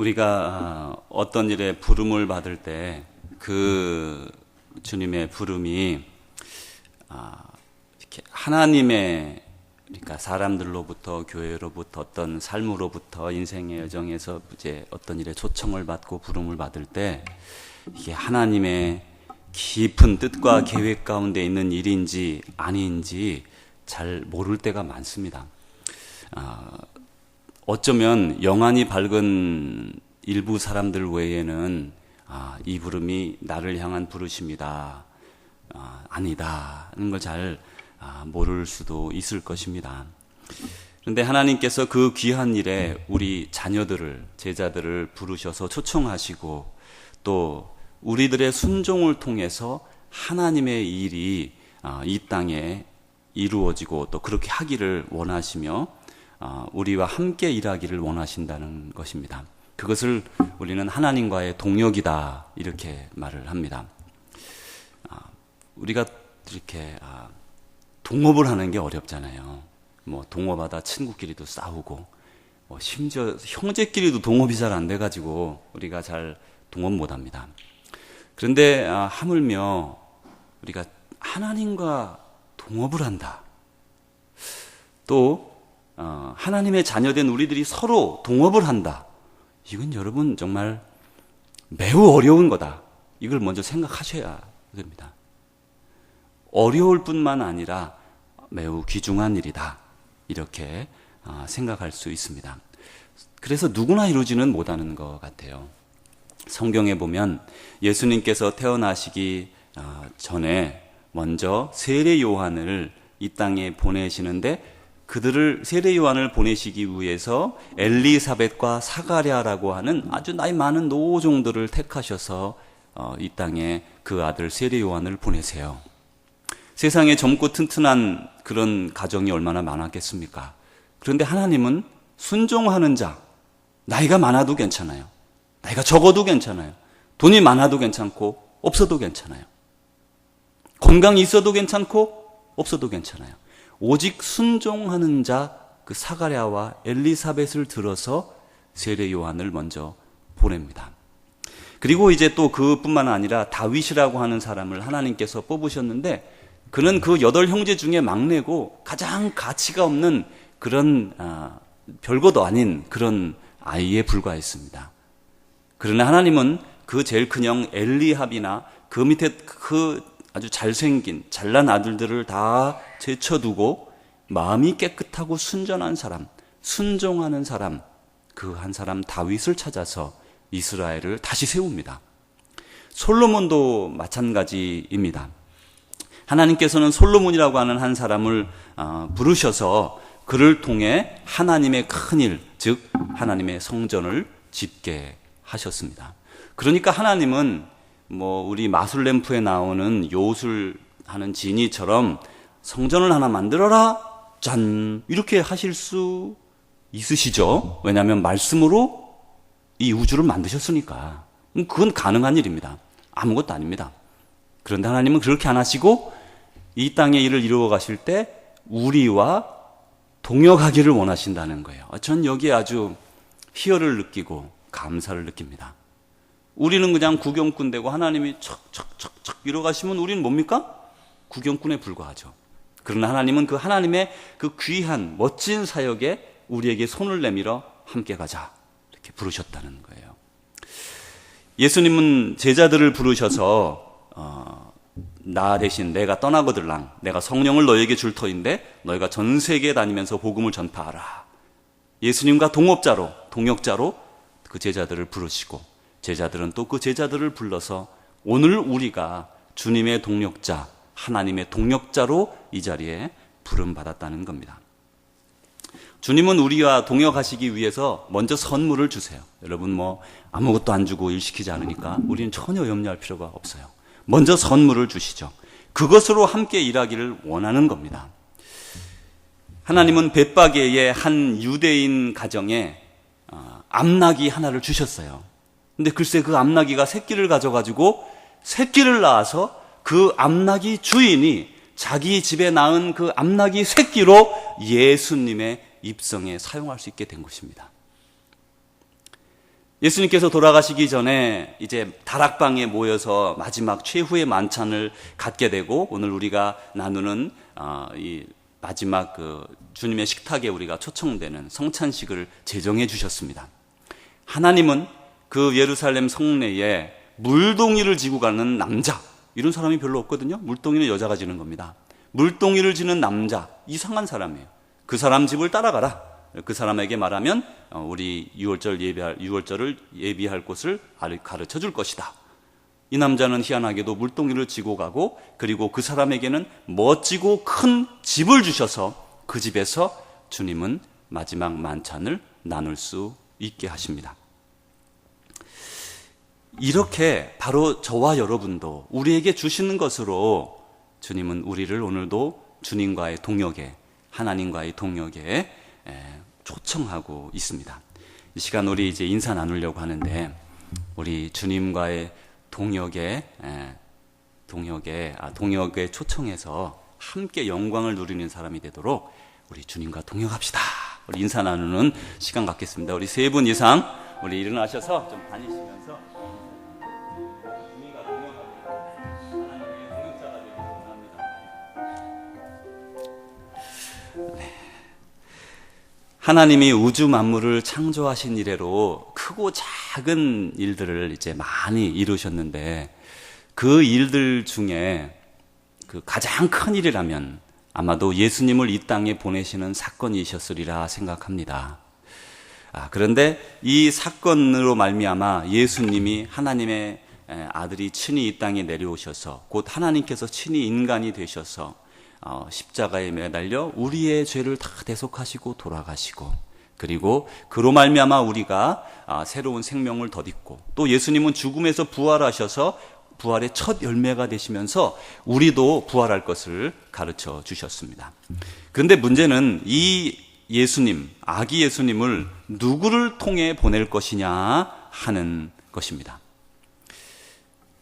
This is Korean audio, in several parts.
우리가 어떤 일에 부름을 받을 때 그 주님의 부름이 이렇게 하나님의, 그러니까 사람들로부터, 교회로부터, 어떤 삶으로부터, 인생의 여정에서 이제 어떤 일에 초청을 받고 부름을 받을 때 이게 하나님의 깊은 뜻과 계획 가운데 있는 일인지 아닌지 잘 모를 때가 많습니다. 어쩌면 영안이 밝은 일부 사람들 외에는 이 부름이 나를 향한 부르심이다, 아니다는 걸 잘 모를 수도 있을 것입니다. 그런데 하나님께서 그 귀한 일에 우리 자녀들을, 제자들을 부르셔서 초청하시고 또 우리들의 순종을 통해서 하나님의 일이 이 땅에 이루어지고 또 그렇게 하기를 원하시며 우리와 함께 일하기를 원하신다는 것입니다. 그것을 우리는 하나님과의 동역이다, 이렇게 말을 합니다. 우리가 이렇게 동업을 하는 게 어렵잖아요. 뭐 동업하다 친구끼리도 싸우고, 심지어 형제끼리도 동업이 잘 안 돼가지고 우리가 잘 동업 못합니다. 그런데 하물며 우리가 하나님과 동업을 한다, 또 하나님의 자녀된 우리들이 서로 동업을 한다, 이건 여러분 정말 매우 어려운 거다. 이걸 먼저 생각하셔야 됩니다. 어려울 뿐만 아니라 매우 귀중한 일이다, 이렇게 생각할 수 있습니다. 그래서 누구나 이루지는 못하는 것 같아요. 성경에 보면 예수님께서 태어나시기 전에 먼저 세례 요한을 이 땅에 보내시는데, 그들을, 세례 요한을 보내시기 위해서 엘리사벳과 사가랴라고 하는 아주 나이 많은 노종들을 택하셔서 이 땅에 그 아들 세례 요한을 보내세요. 세상에 젊고 튼튼한 그런 가정이 얼마나 많았겠습니까? 그런데 하나님은 순종하는 자, 나이가 많아도 괜찮아요, 나이가 적어도 괜찮아요, 돈이 많아도 괜찮고 없어도 괜찮아요, 건강이 있어도 괜찮고 없어도 괜찮아요. 오직 순종하는 자, 그 사가랴와 엘리사벳을 들어서 세례 요한을 먼저 보냅니다. 그리고 이제 또 그뿐만 아니라 다윗이라고 하는 사람을 하나님께서 뽑으셨는데, 그는 그 8형제 중에 막내고 가장 가치가 없는 그런 별것도 아닌 그런 아이에 불과했습니다. 그러나 하나님은 그 제일 큰형 엘리압이나 그 밑에 그 아주 잘생긴 잘난 아들들을 다 제쳐두고 마음이 깨끗하고 순전한 사람, 순종하는 사람, 그 한 사람 다윗을 찾아서 이스라엘을 다시 세웁니다. 솔로몬도 마찬가지입니다. 하나님께서는 솔로몬이라고 하는 한 사람을 부르셔서 그를 통해 하나님의 큰일, 즉 하나님의 성전을 짓게 하셨습니다. 그러니까 하나님은 우리 마술램프에 나오는 요술하는 지니처럼 성전을 하나 만들어라, 짠, 이렇게 하실 수 있으시죠? 왜냐하면 말씀으로 이 우주를 만드셨으니까. 그건 가능한 일입니다. 아무것도 아닙니다. 그런데 하나님은 그렇게 안 하시고 이 땅의 일을 이루어 가실 때 우리와 동역하기를 원하신다는 거예요. 전 여기에 아주 희열을 느끼고 감사를 느낍니다. 우리는 그냥 구경꾼 되고 하나님이 척척척척 이뤄가시면 우리는 뭡니까? 구경꾼에 불과하죠. 그러나 하나님은 그 하나님의 그 귀한 멋진 사역에 우리에게 손을 내밀어 함께 가자, 이렇게 부르셨다는 거예요. 예수님은 제자들을 부르셔서 나 대신 내가 떠나거들랑 내가 성령을 너에게 줄 터인데 너희가 전 세계에 다니면서 복음을 전파하라. 예수님과 동업자로, 동역자로 그 제자들을 부르시고, 제자들은 또 그 제자들을 불러서 오늘 우리가 주님의 동역자, 하나님의 동역자로 이 자리에 부름받았다는 겁니다. 주님은 우리와 동역하시기 위해서 먼저 선물을 주세요. 여러분 아무것도 안 주고 일 시키지 않으니까 우리는 전혀 염려할 필요가 없어요. 먼저 선물을 주시죠. 그것으로 함께 일하기를 원하는 겁니다. 하나님은 벳바게의 한 유대인 가정에 암나귀 하나를 주셨어요. 근데 글쎄 그 암나귀가 새끼를 가져가지고 새끼를 낳아서 그 암나귀 주인이 자기 집에 낳은 그 암나귀 새끼로 예수님의 입성에 사용할 수 있게 된 것입니다. 예수님께서 돌아가시기 전에 이제 다락방에 모여서 마지막 최후의 만찬을 갖게 되고 오늘 우리가 나누는 이 마지막 그 주님의 식탁에 우리가 초청되는 성찬식을 제정해 주셨습니다. 하나님은 그 예루살렘 성내에 물동이를 지고 가는 남자, 이런 사람이 별로 없거든요. 물동이는 여자가 지는 겁니다. 물동이를 지는 남자, 이상한 사람이에요. 그 사람 집을 따라가라. 그 사람에게 말하면 우리 유월절을 예비할 곳을 가르쳐 줄 것이다. 이 남자는 희한하게도 물동이를 지고 가고, 그리고 그 사람에게는 멋지고 큰 집을 주셔서 그 집에서 주님은 마지막 만찬을 나눌 수 있게 하십니다. 이렇게 바로 저와 여러분도 우리에게 주시는 것으로 주님은 우리를 오늘도 주님과의 동역에, 하나님과의 동역에 초청하고 있습니다. 이 시간 우리 이제 인사 나누려고 하는데, 우리 주님과의 동역에 초청해서 함께 영광을 누리는 사람이 되도록 우리 주님과 동역합시다. 우리 인사 나누는 시간 갖겠습니다. 우리 3분 이상 우리 일어나셔서 좀 다니시면서 주님과 동역하고 하나님의 동역자가 되기를 원합니다. 네. 하나님이 우주 만물을 창조하신 이래로 크고 작은 일들을 이제 많이 이루셨는데, 그 일들 중에 그 가장 큰 일이라면 아마도 예수님을 이 땅에 보내시는 사건이셨으리라 생각합니다. 그런데 이 사건으로 말미암아 예수님이, 하나님의 아들이 친히 이 땅에 내려오셔서, 곧 하나님께서 친히 인간이 되셔서 십자가에 매달려 우리의 죄를 다 대속하시고 돌아가시고, 그리고 그로 말미암아 우리가 새로운 생명을 덧입고, 또 예수님은 죽음에서 부활하셔서 부활의 첫 열매가 되시면서 우리도 부활할 것을 가르쳐 주셨습니다. 그런데 문제는 이 예수님, 아기 예수님을 누구를 통해 보낼 것이냐 하는 것입니다.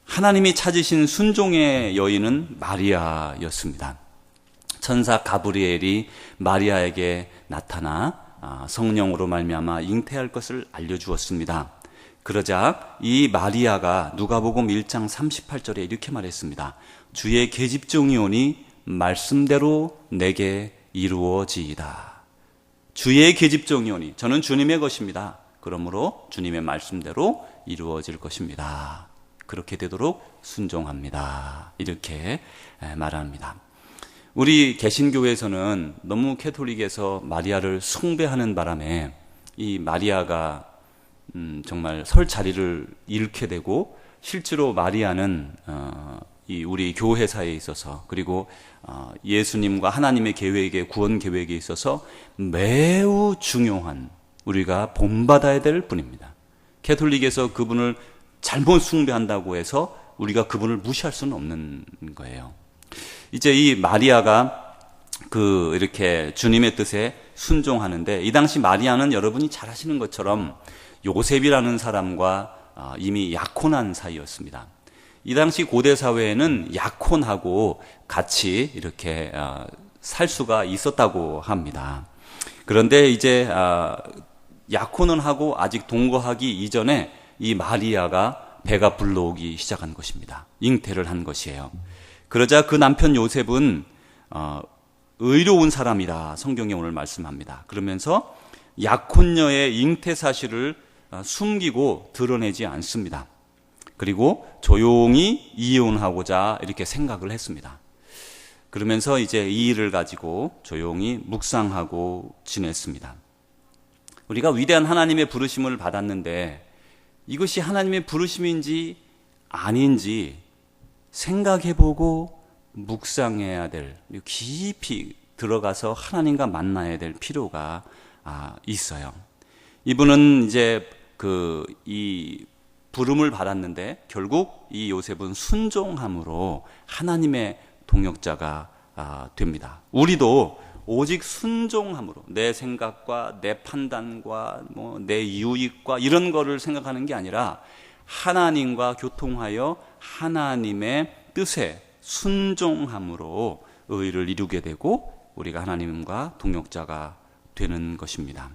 하나님이 찾으신 순종의 여인은 마리아였습니다. 천사 가브리엘이 마리아에게 나타나 성령으로 말미암아 잉태할 것을 알려주었습니다. 그러자 이 마리아가 누가복음 1장 38절에 이렇게 말했습니다. 주의 계집종이 오니 말씀대로 내게 이루어지이다. 주의 계집종이 오니, 저는 주님의 것입니다. 그러므로 주님의 말씀대로 이루어질 것입니다. 그렇게 되도록 순종합니다. 이렇게 말합니다. 우리 개신교에서는 너무 캐톨릭에서 마리아를 숭배하는 바람에 이 마리아가 정말 설 자리를 잃게 되고, 실제로 마리아는 이 우리 교회사에 있어서, 그리고 예수님과 하나님의 계획에, 구원 계획에 있어서 매우 중요한, 우리가 본받아야 될 분입니다. 캐톨릭에서 그분을 잘못 숭배한다고 해서 우리가 그분을 무시할 수는 없는 거예요. 이제 이 마리아가 이렇게 주님의 뜻에 순종하는데, 이 당시 마리아는 여러분이 잘 아시는 것처럼 요셉이라는 사람과 이미 약혼한 사이였습니다. 이 당시 고대 사회에는 약혼하고 같이 이렇게 살 수가 있었다고 합니다. 그런데 이제 약혼은 하고 아직 동거하기 이전에 이 마리아가 배가 불러오기 시작한 것입니다. 잉태를 한 것이에요. 그러자 그 남편 요셉은 의로운 사람이라 성경에 오늘 말씀합니다. 그러면서 약혼녀의 잉태 사실을 숨기고 드러내지 않습니다. 그리고 조용히 이혼하고자 이렇게 생각을 했습니다. 그러면서 이제 이 일을 가지고 조용히 묵상하고 지냈습니다. 우리가 위대한 하나님의 부르심을 받았는데 이것이 하나님의 부르심인지 아닌지 생각해보고 묵상해야 될, 깊이 들어가서 하나님과 만나야 될 필요가 있어요. 이분은 이제 이 부름을 받았는데 결국 이 요셉은 순종함으로 하나님의 동역자가 됩니다. 우리도 오직 순종함으로, 내 생각과 내 판단과 내 유익과 이런 거를 생각하는 게 아니라 하나님과 교통하여 하나님의 뜻에 순종함으로 의를 이루게 되고 우리가 하나님과 동역자가 되는 것입니다.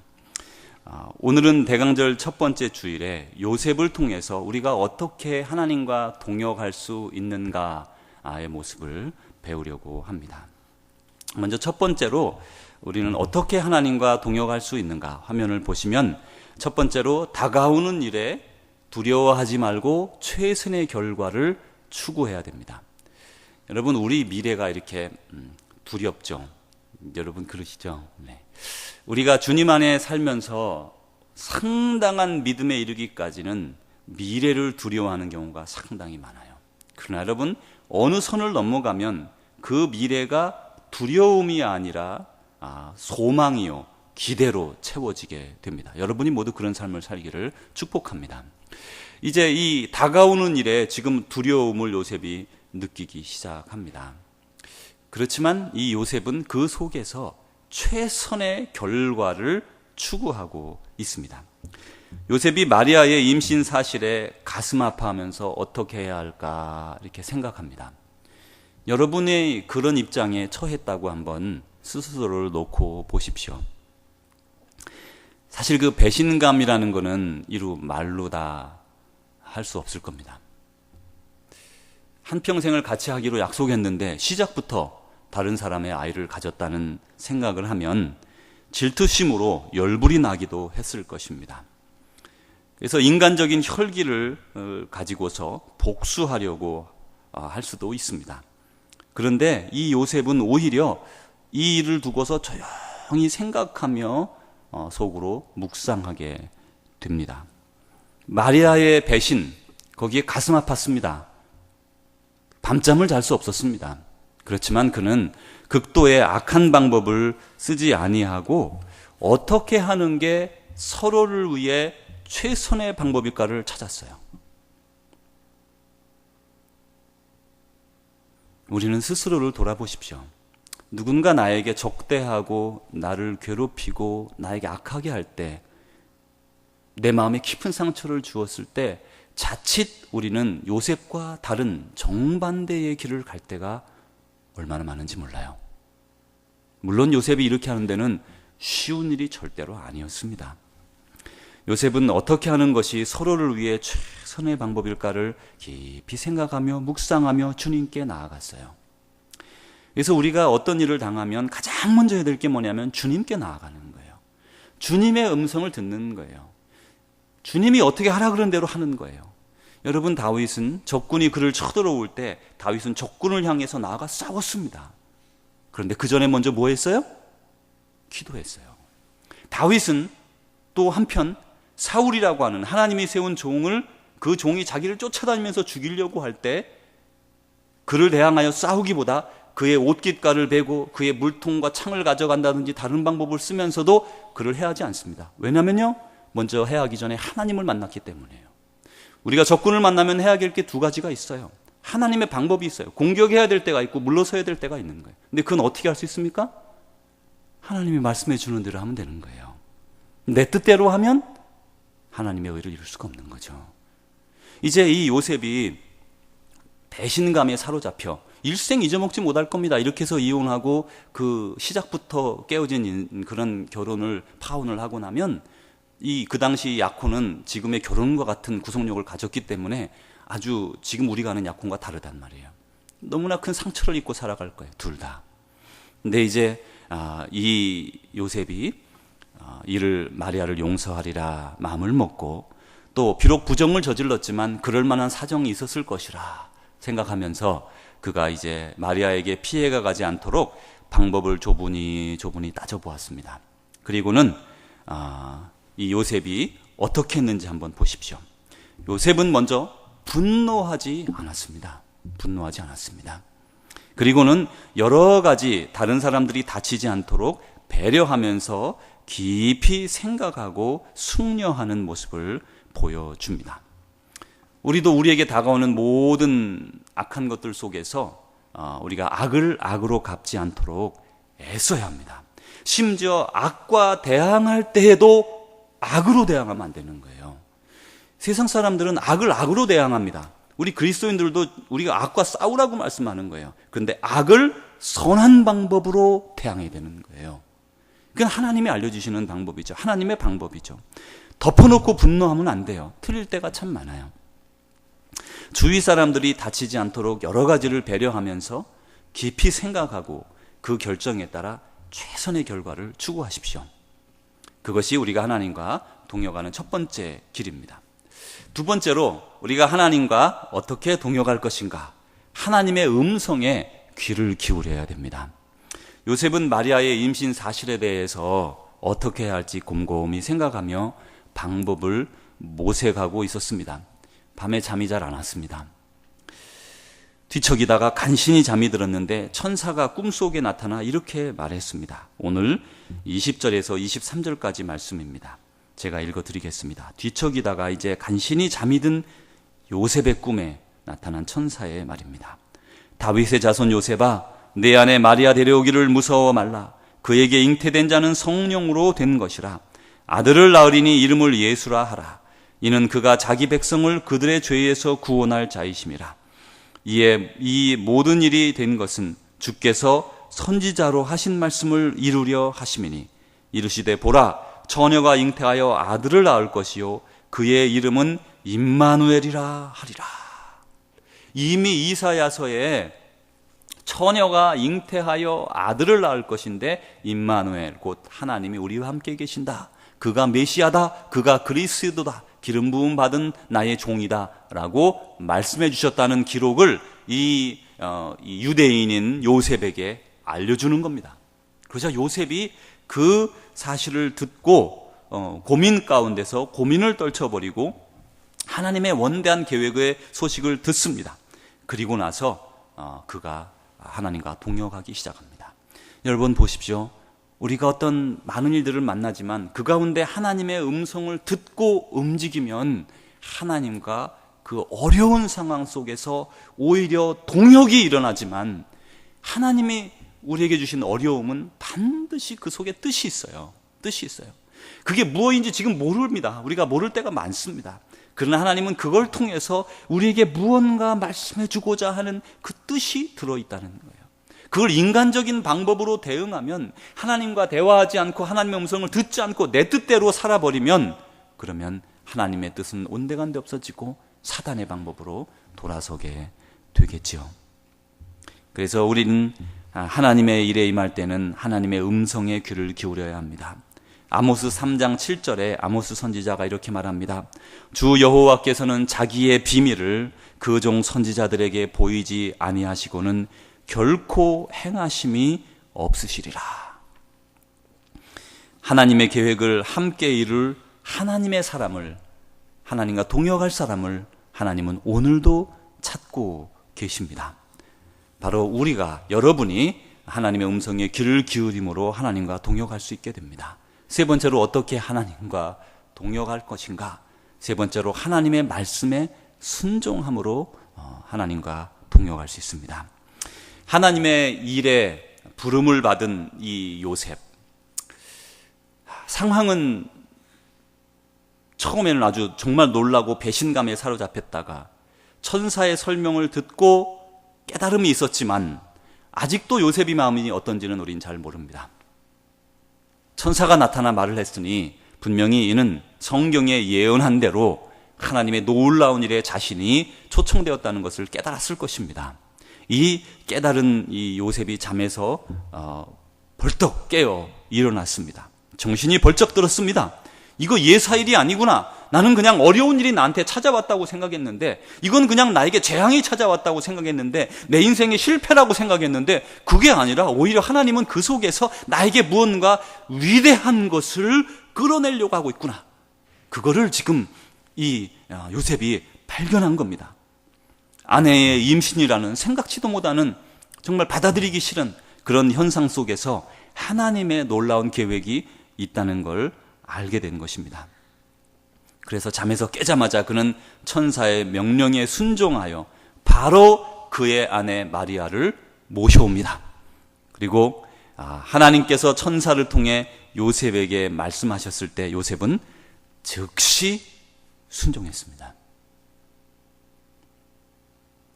오늘은 대강절 첫 번째 주일에 요셉을 통해서 우리가 어떻게 하나님과 동역할 수 있는가의 모습을 배우려고 합니다. 먼저 첫 번째로 우리는 어떻게 하나님과 동역할 수 있는가 화면을 보시면 첫 번째로 다가오는 일에 두려워하지 말고 최선의 결과를 추구해야 됩니다. 여러분, 우리 미래가 이렇게 두렵죠? 여러분 그러시죠? 네. 우리가 주님 안에 살면서 상당한 믿음에 이르기까지는 미래를 두려워하는 경우가 상당히 많아요. 그러나 여러분, 어느 선을 넘어가면 그 미래가 두려움이 아니라 소망이요, 기대로 채워지게 됩니다. 여러분이 모두 그런 삶을 살기를 축복합니다. 이제 이 다가오는 일에 지금 두려움을 요셉이 느끼기 시작합니다. 그렇지만 이 요셉은 그 속에서 최선의 결과를 추구하고 있습니다. 요셉이 마리아의 임신 사실에 가슴 아파하면서 어떻게 해야 할까 이렇게 생각합니다. 여러분의 그런 입장에 처했다고 한번 스스로를 놓고 보십시오. 사실 그 배신감이라는 거는 이루 말로 다 할 수 없을 겁니다. 한평생을 같이 하기로 약속했는데 시작부터 다른 사람의 아이를 가졌다는 생각을 하면 질투심으로 열불이 나기도 했을 것입니다. 그래서 인간적인 혈기를 가지고서 복수하려고 할 수도 있습니다. 그런데 이 요셉은 오히려 이 일을 두고서 조용히 생각하며 속으로 묵상하게 됩니다. 마리아의 배신, 거기에 가슴 아팠습니다. 밤잠을 잘 수 없었습니다. 그렇지만 그는 극도의 악한 방법을 쓰지 아니하고 어떻게 하는 게 서로를 위해 최선의 방법일까를 찾았어요. 우리는 스스로를 돌아보십시오. 누군가 나에게 적대하고 나를 괴롭히고 나에게 악하게 할 때, 내 마음에 깊은 상처를 주었을 때 자칫 우리는 요셉과 다른 정반대의 길을 갈 때가 얼마나 많은지 몰라요. 물론 요셉이 이렇게 하는 데는 쉬운 일이 절대로 아니었습니다. 요셉은 어떻게 하는 것이 서로를 위해 최선의 방법일까를 깊이 생각하며 묵상하며 주님께 나아갔어요. 그래서 우리가 어떤 일을 당하면 가장 먼저 해야 될 게 뭐냐면 주님께 나아가는 거예요. 주님의 음성을 듣는 거예요. 주님이 어떻게 하라 그런 대로 하는 거예요. 여러분, 다윗은 적군이 그를 쳐들어올 때 다윗은 적군을 향해서 나아가 싸웠습니다. 그런데 그 전에 먼저 뭐 했어요? 기도했어요. 다윗은 또 한편 사울이라고 하는 하나님이 세운 종을, 그 종이 자기를 쫓아다니면서 죽이려고 할 때 그를 대항하여 싸우기보다 그의 옷깃깔을 베고 그의 물통과 창을 가져간다든지 다른 방법을 쓰면서도 그를 해하지 않습니다. 왜냐면요, 먼저 해하기 전에 하나님을 만났기 때문이에요. 우리가 적군을 만나면 해야 될 게 두 가지가 있어요. 하나님의 방법이 있어요. 공격해야 될 때가 있고 물러서야 될 때가 있는 거예요. 근데 그건 어떻게 할 수 있습니까? 하나님이 말씀해 주는 대로 하면 되는 거예요. 내 뜻대로 하면 하나님의 의를 이룰 수가 없는 거죠. 이제 이 요셉이 배신감에 사로잡혀 일생 잊어먹지 못할 겁니다. 이렇게 해서 이혼하고 그 시작부터 깨어진 그런 결혼을 파혼을 하고 나면 그 당시 약혼은 지금의 결혼과 같은 구속력을 가졌기 때문에 아주 지금 우리가 아는 약혼과 다르단 말이에요. 너무나 큰 상처를 입고 살아갈 거예요, 둘 다. 근데 이제 이 요셉이 이를 마리아를 용서하리라 마음을 먹고, 또 비록 부정을 저질렀지만 그럴 만한 사정이 있었을 것이라 생각하면서 그가 이제 마리아에게 피해가 가지 않도록 방법을 조분히 따져보았습니다. 그리고는 이 요셉이 어떻게 했는지 한번 보십시오. 요셉은 먼저 분노하지 않았습니다. 그리고는 여러 가지 다른 사람들이 다치지 않도록 배려하면서 깊이 생각하고 숙려하는 모습을 보여줍니다. 우리도 우리에게 다가오는 모든 악한 것들 속에서 우리가 악을 악으로 갚지 않도록 애써야 합니다. 심지어 악과 대항할 때에도 악으로 대항하면 안 되는 거예요. 세상 사람들은 악을 악으로 대항합니다. 우리 그리스도인들도 우리가 악과 싸우라고 말씀하는 거예요. 그런데 악을 선한 방법으로 대항해야 되는 거예요. 그건 하나님이 알려주시는 방법이죠. 하나님의 방법이죠. 덮어놓고 분노하면 안 돼요. 틀릴 때가 참 많아요. 주위 사람들이 다치지 않도록 여러 가지를 배려하면서 깊이 생각하고 그 결정에 따라 최선의 결과를 추구하십시오. 그것이 우리가 하나님과 동역하는 첫 번째 길입니다. 두 번째로 우리가 하나님과 어떻게 동역할 것인가? 하나님의 음성에 귀를 기울여야 됩니다. 요셉은 마리아의 임신 사실에 대해서 어떻게 해야 할지 곰곰이 생각하며 방법을 모색하고 있었습니다. 밤에 잠이 잘 안 왔습니다. 뒤척이다가 간신히 잠이 들었는데 천사가 꿈속에 나타나 이렇게 말했습니다. 오늘 20절에서 23절까지 말씀입니다. 제가 읽어드리겠습니다. 뒤척이다가 이제 간신히 잠이 든 요셉의 꿈에 나타난 천사의 말입니다. 다윗의 자손 요셉아, 내 아내 마리아 데려오기를 무서워 말라. 그에게 잉태된 자는 성령으로 된 것이라. 아들을 낳으리니 이름을 예수라 하라. 이는 그가 자기 백성을 그들의 죄에서 구원할 자이심이라. 이에 이 모든 일이 된 것은 주께서 선지자로 하신 말씀을 이루려 하심이니, 이르시되 보라, 처녀가 잉태하여 아들을 낳을 것이요 그의 이름은 임마누엘이라 하리라. 이미 이사야서에 처녀가 잉태하여 아들을 낳을 것인데 임마누엘, 곧 하나님이 우리와 함께 계신다, 그가 메시아다, 그가 그리스도다, 기름 부음 받은 나의 종이다 라고 말씀해 주셨다는 기록을 이 유대인인 요셉에게 알려주는 겁니다. 그러자 요셉이 그 사실을 듣고 고민 가운데서 고민을 떨쳐버리고 하나님의 원대한 계획의 소식을 듣습니다. 그리고 나서 그가 하나님과 동역하기 시작합니다. 여러분 보십시오. 우리가 어떤 많은 일들을 만나지만 그 가운데 하나님의 음성을 듣고 움직이면 하나님과 그 어려운 상황 속에서 오히려 동역이 일어나지만, 하나님이 우리에게 주신 어려움은 반드시 그 속에 뜻이 있어요. 뜻이 있어요. 그게 무엇인지 지금 모릅니다. 우리가 모를 때가 많습니다. 그러나 하나님은 그걸 통해서 우리에게 무언가 말씀해 주고자 하는 그 뜻이 들어있다는 거예요. 그걸 인간적인 방법으로 대응하면, 하나님과 대화하지 않고 하나님의 음성을 듣지 않고 내 뜻대로 살아버리면, 그러면 하나님의 뜻은 온데간데 없어지고 사단의 방법으로 돌아서게 되겠죠. 그래서 우리는 하나님의 일에 임할 때는 하나님의 음성에 귀를 기울여야 합니다. 아모스 3장 7절에 아모스 선지자가 이렇게 말합니다. 주 여호와께서는 자기의 비밀을 그 종 선지자들에게 보이지 아니하시고는 결코 행하심이 없으시리라. 하나님의 계획을 함께 이룰 하나님의 사람을, 하나님과 동역할 사람을 하나님은 오늘도 찾고 계십니다. 바로 우리가, 여러분이 하나님의 음성에 귀를 기울임으로 하나님과 동역할 수 있게 됩니다. 세 번째로 어떻게 하나님과 동역할 것인가? 세 번째로 하나님의 말씀에 순종함으로 하나님과 동역할 수 있습니다. 하나님의 일에 부름을 받은 이 요셉, 상황은 처음에는 아주 정말 놀라고 배신감에 사로잡혔다가 천사의 설명을 듣고 깨달음이 있었지만 아직도 요셉의 마음이 어떤지는 우린 잘 모릅니다. 천사가 나타나 말을 했으니 분명히 이는 성경에 예언한 대로 하나님의 놀라운 일에 자신이 초청되었다는 것을 깨달았을 것입니다. 이 깨달은 이 요셉이 잠에서 벌떡 깨어 일어났습니다. 정신이 벌쩍 들었습니다. 이거 예사일이 아니구나. 나는 그냥 어려운 일이 나한테 찾아왔다고 생각했는데, 이건 그냥 나에게 재앙이 찾아왔다고 생각했는데, 내 인생의 실패라고 생각했는데, 그게 아니라 오히려 하나님은 그 속에서 나에게 무언가 위대한 것을 끌어내려고 하고 있구나. 그거를 지금 이 요셉이 발견한 겁니다. 아내의 임신이라는 생각지도 못하는, 정말 받아들이기 싫은 그런 현상 속에서 하나님의 놀라운 계획이 있다는 걸 알게 된 것입니다. 그래서 잠에서 깨자마자 그는 천사의 명령에 순종하여 바로 그의 아내 마리아를 모셔옵니다. 그리고 하나님께서 천사를 통해 요셉에게 말씀하셨을 때 요셉은 즉시 순종했습니다.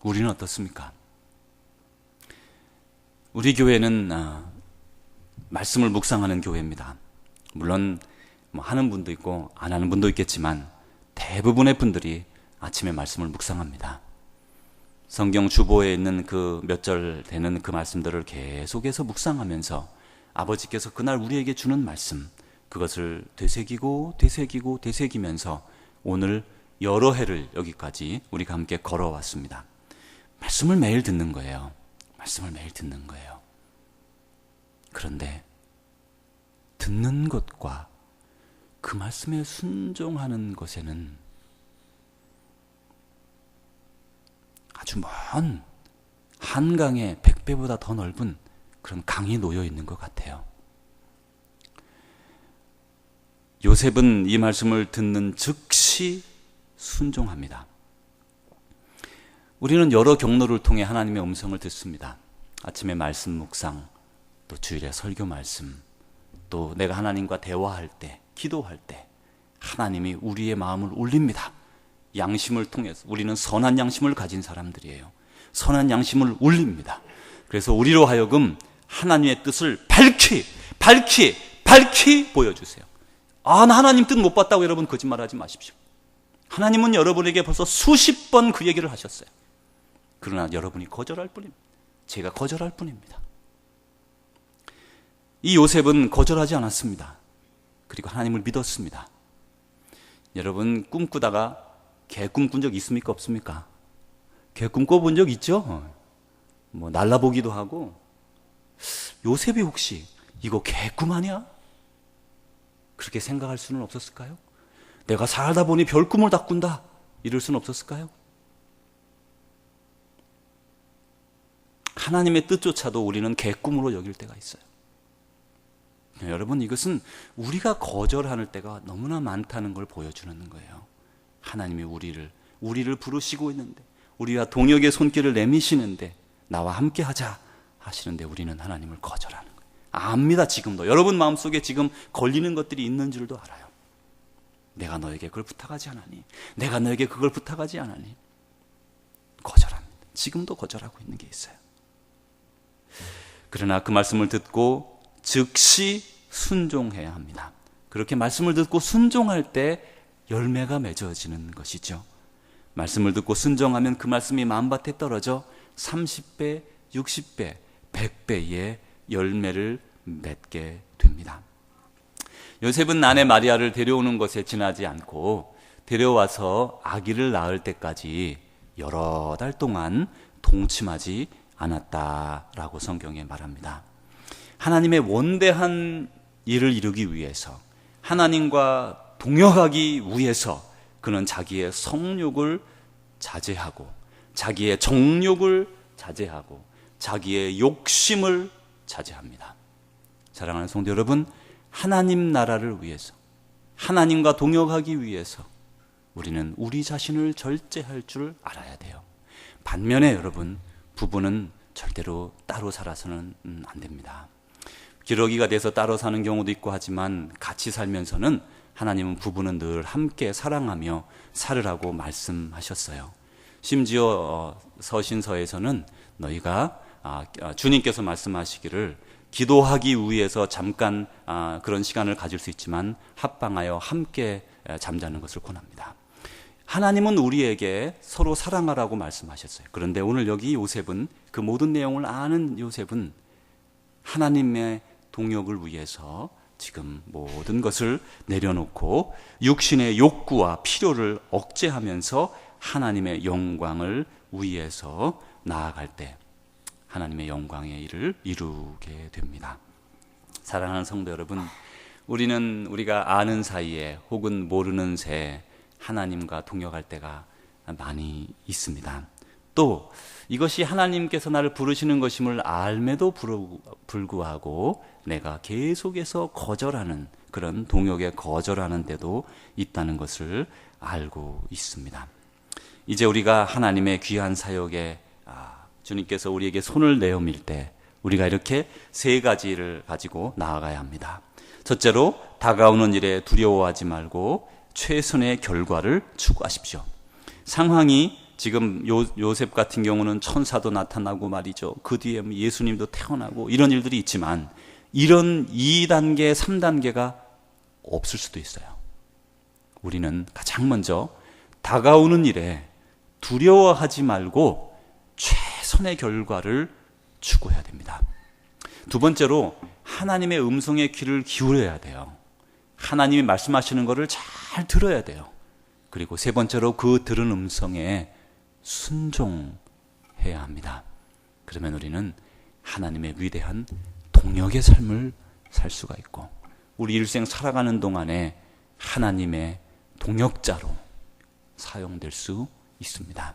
우리는 어떻습니까? 우리 교회는 말씀을 묵상하는 교회입니다. 물론 뭐 하는 분도 있고 안 하는 분도 있겠지만 대부분의 분들이 아침에 말씀을 묵상합니다. 성경 주보에 있는 그 몇 절 되는 그 말씀들을 계속해서 묵상하면서 아버지께서 그날 우리에게 주는 말씀, 그것을 되새기면서 오늘 여러 해를 여기까지 우리가 함께 걸어왔습니다. 말씀을 매일 듣는 거예요. 말씀을 매일 듣는 거예요. 그런데 듣는 것과 그 말씀에 순종하는 것에는 아주 먼 한강의 100배보다 더 넓은 그런 강이 놓여 있는 것 같아요. 요셉은 이 말씀을 듣는 즉시 순종합니다. 우리는 여러 경로를 통해 하나님의 음성을 듣습니다. 아침에 말씀 묵상, 또 주일에 설교 말씀, 또 내가 하나님과 대화할 때, 기도할 때 하나님이 우리의 마음을 울립니다. 양심을 통해서 우리는 선한 양심을 가진 사람들이에요. 선한 양심을 울립니다. 그래서 우리로 하여금 하나님의 뜻을 밝히 보여주세요. 나 하나님 뜻 못 봤다고 여러분 거짓말하지 마십시오. 하나님은 여러분에게 벌써 수십 번 그 얘기를 하셨어요. 그러나 여러분이 거절할 뿐입니다. 제가 거절할 뿐입니다. 이 요셉은 거절하지 않았습니다. 그리고 하나님을 믿었습니다. 여러분 꿈꾸다가 개 꿈꾼 적 있습니까? 없습니까? 개 꿈꿔본 적 있죠? 뭐 날라보기도 하고. 요셉이 혹시 이거 개꿈 아니야? 그렇게 생각할 수는 없었을까요? 내가 살다 보니 별 꿈을 다 꾼다 이럴 수는 없었을까요? 하나님의 뜻조차도 우리는 개꿈으로 여길 때가 있어요. 여러분 이것은 우리가 거절할 때가 너무나 많다는 걸 보여주는 거예요. 하나님이 우리를 부르시고 있는데, 우리와 동역의 손길을 내미시는데, 나와 함께 하자 하시는데 우리는 하나님을 거절하는 거예요. 압니다. 지금도 여러분 마음속에 지금 걸리는 것들이 있는 줄도 알아요. 내가 너에게 그걸 부탁하지 않았니? 내가 너에게 그걸 부탁하지 않았니? 거절합니다. 지금도 거절하고 있는 게 있어요. 그러나 그 말씀을 듣고 즉시 순종해야 합니다. 그렇게 말씀을 듣고 순종할 때 열매가 맺어지는 것이죠. 말씀을 듣고 순종하면 그 말씀이 만밭에 떨어져 30배, 60배, 100배의 열매를 맺게 됩니다. 요셉은 아내 마리아를 데려오는 것에 지나지 않고 데려와서 아기를 낳을 때까지 여러 달 동안 동침하지 않았다라고 성경에 말합니다. 하나님의 원대한 일을 이루기 위해서, 하나님과 동역하기 위해서 그는 자기의 성욕을 자제하고, 자기의 정욕을 자제하고, 자기의 욕심을 자제합니다. 사랑하는 성도 여러분, 하나님 나라를 위해서, 하나님과 동역하기 위해서 우리는 우리 자신을 절제할 줄 알아야 돼요. 반면에 여러분, 부부는 절대로 따로 살아서는 안 됩니다. 기러기가 돼서 따로 사는 경우도 있고 하지만 같이 살면서는 하나님은 부부는 늘 함께 사랑하며 살으라고 말씀하셨어요. 심지어 서신서에서는 너희가 주님께서 말씀하시기를 기도하기 위해서 잠깐 그런 시간을 가질 수 있지만 합방하여 함께 잠자는 것을 권합니다. 하나님은 우리에게 서로 사랑하라고 말씀하셨어요. 그런데 오늘 여기 요셉은, 그 모든 내용을 아는 요셉은 하나님의 동역을 위해서 지금 모든 것을 내려놓고 육신의 욕구와 필요를 억제하면서 하나님의 영광을 위해서 나아갈 때 하나님의 영광의 일을 이루게 됩니다. 사랑하는 성도 여러분, 우리가 아는 사이에 혹은 모르는 새에 하나님과 동역할 때가 많이 있습니다. 또 이것이 하나님께서 나를 부르시는 것임을 알매도 불구하고 내가 계속해서 거절하는, 그런 동역에 거절하는 데도 있다는 것을 알고 있습니다. 이제 우리가 하나님의 귀한 사역에 주님께서 우리에게 손을 내어밀 때 우리가 이렇게 세 가지를 가지고 나아가야 합니다. 첫째로, 다가오는 일에 두려워하지 말고 최선의 결과를 추구하십시오. 상황이 지금 요셉 같은 경우는 천사도 나타나고 말이죠. 그 뒤에 예수님도 태어나고 이런 일들이 있지만 이런 2단계, 3단계가 없을 수도 있어요. 우리는 가장 먼저 다가오는 일에 두려워하지 말고 최선의 결과를 추구해야 됩니다. 두 번째로 하나님의 음성에 귀를 기울여야 돼요. 하나님이 말씀하시는 것을 잘 들어야 돼요. 그리고 세 번째로 그 들은 음성에 순종해야 합니다. 그러면 우리는 하나님의 위대한 동역의 삶을 살 수가 있고 우리 일생 살아가는 동안에 하나님의 동역자로 사용될 수 있습니다.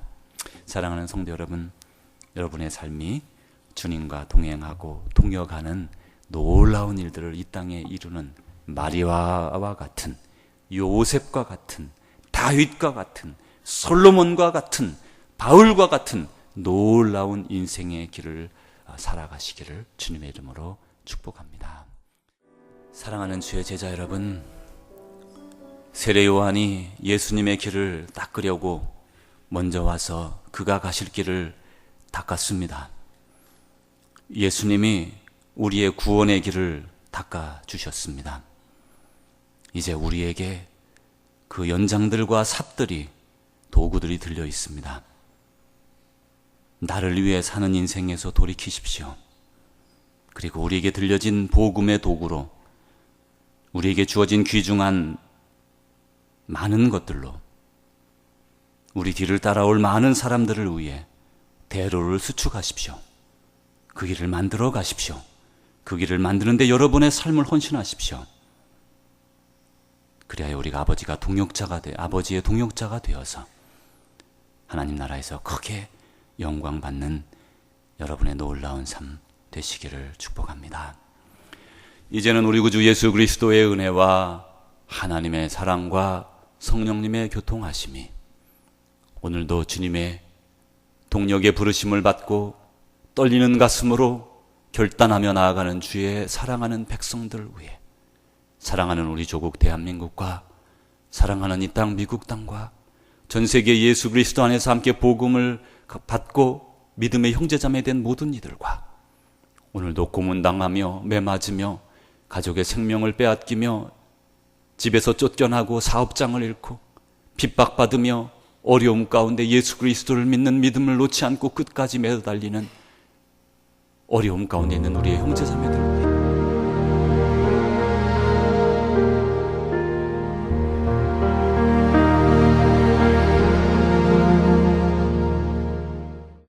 사랑하는 성도 여러분, 여러분의 삶이 주님과 동행하고 동역하는 놀라운 일들을 이 땅에 이루는 마리아와 같은, 요셉과 같은, 다윗과 같은, 솔로몬과 같은, 바울과 같은 놀라운 인생의 길을 살아가시기를 주님의 이름으로 축복합니다. 사랑하는 주의 제자 여러분, 세례 요한이 예수님의 길을 닦으려고 먼저 와서 그가 가실 길을 닦았습니다. 예수님이 우리의 구원의 길을 닦아주셨습니다. 이제 우리에게 그 연장들과 삽들이, 도구들이 들려 있습니다. 나를 위해 사는 인생에서 돌이키십시오. 그리고 우리에게 들려진 복음의 도구로 우리에게 주어진 귀중한 많은 것들로 우리 뒤를 따라올 많은 사람들을 위해 대로를 수축하십시오. 그 길을 만들어 가십시오. 그 길을 만드는데 여러분의 삶을 헌신하십시오. 그래야 우리가 아버지의 동역자가 되어서 하나님 나라에서 크게 영광 받는 여러분의 놀라운 삶 되시기를 축복합니다. 이제는 우리 구주 예수 그리스도의 은혜와 하나님의 사랑과 성령님의 교통하심이 오늘도 주님의 동역의 부르심을 받고 떨리는 가슴으로 결단하며 나아가는 주의 사랑하는 백성들 위해, 사랑하는 우리 조국 대한민국과 사랑하는 이 땅 미국 땅과 전 세계 예수 그리스도 안에서 함께 복음을 받고 믿음의 형제자매 된 모든 이들과 오늘도 고문당하며 매맞으며 가족의 생명을 빼앗기며 집에서 쫓겨나고 사업장을 잃고 핍박받으며 어려움 가운데 예수 그리스도를 믿는 믿음을 놓지 않고 끝까지 매달리는 어려움 가운데 있는 우리의 형제자매들